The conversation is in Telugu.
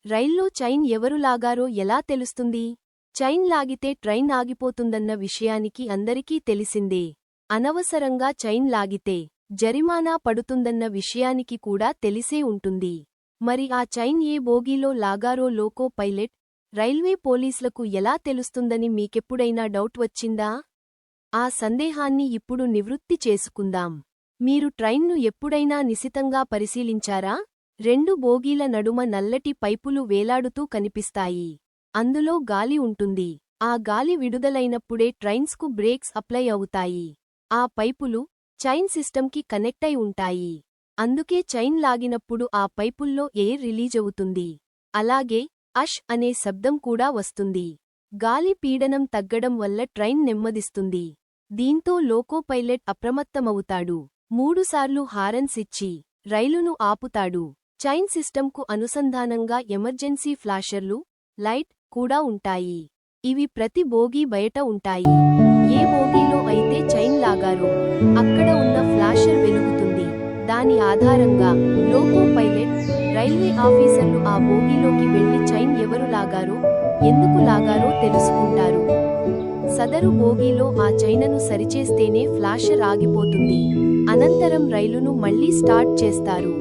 రైల్లో చైన్ ఎవరు లాగారో ఎలా తెలుస్తుంది? చైన్ లాగితే ట్రైన్ ఆగిపోతుందన్న విషయానికి అందరికీ తెలిసిందే. అనవసరంగా చైన్ లాగితే జరిమానా పడుతుందన్న విషయానికి కూడా తెలిసే ఉంటుంది. మరి ఆ చైన్ ఏ బోగీలో లాగారో లోకో పైలట్, రైల్వే పోలీసులకు ఎలా తెలుస్తుందని మీకెప్పుడైనా డౌట్ వచ్చిందా? ఆ సందేహాన్ని ఇప్పుడు నివృత్తి చేసుకుందాం. మీరు ట్రైన్ను ఎప్పుడైనా నిశితంగా పరిశీలించారా? రెండు బోగీల నడుమ నల్లటి పైపులు వేలాడుతూ కనిపిస్తాయి. అందులో గాలి ఉంటుంది. ఆ గాలి విడుదలైనప్పుడే ట్రైన్స్కు బ్రేక్స్ అప్లై అవుతాయి. ఆ పైపులు చైన్ సిస్టమ్కి కనెక్టై ఉంటాయి. అందుకే చైన్ లాగినప్పుడు ఆ పైపుల్లో ఎయిర్ రిలీజవుతుంది. అలాగే అష్ అనే శబ్దం కూడా వస్తుంది. గాలి పీడనం తగ్గడం వల్ల ట్రైన్ నెమ్మదిస్తుంది. దీంతో లోకో పైలట్ అప్రమత్తమవుతాడు. 3 సార్లు హారన్స్ ఇచ్చి రైలును ఆపుతాడు. చైన్ సిస్టమ్కు అనుసంధానంగా ఎమర్జెన్సీ ఫ్లాషర్లు, లైట్ కూడా ఉంటాయి. ఇవి ప్రతి బోగీ బయట ఉంటాయి. ఏ బోగీలో అయితే చైన్ లాగారో అక్కడ ఉన్న ఫ్లాషర్ వెలుగుతుంది. దాని ఆధారంగా లోకో పైలట్, రైల్వే ఆఫీసర్లు ఆ బోగీలోకి వెళ్లి చైన్ ఎవరు లాగారో, ఎందుకు లాగారో తెలుసుకుంటారు. సదరు బోగీలో ఆ చైనను సరిచేస్తేనే ఫ్లాషర్ ఆగిపోతుంది. అనంతరం రైలును మళ్లీ స్టార్ట్ చేస్తారు.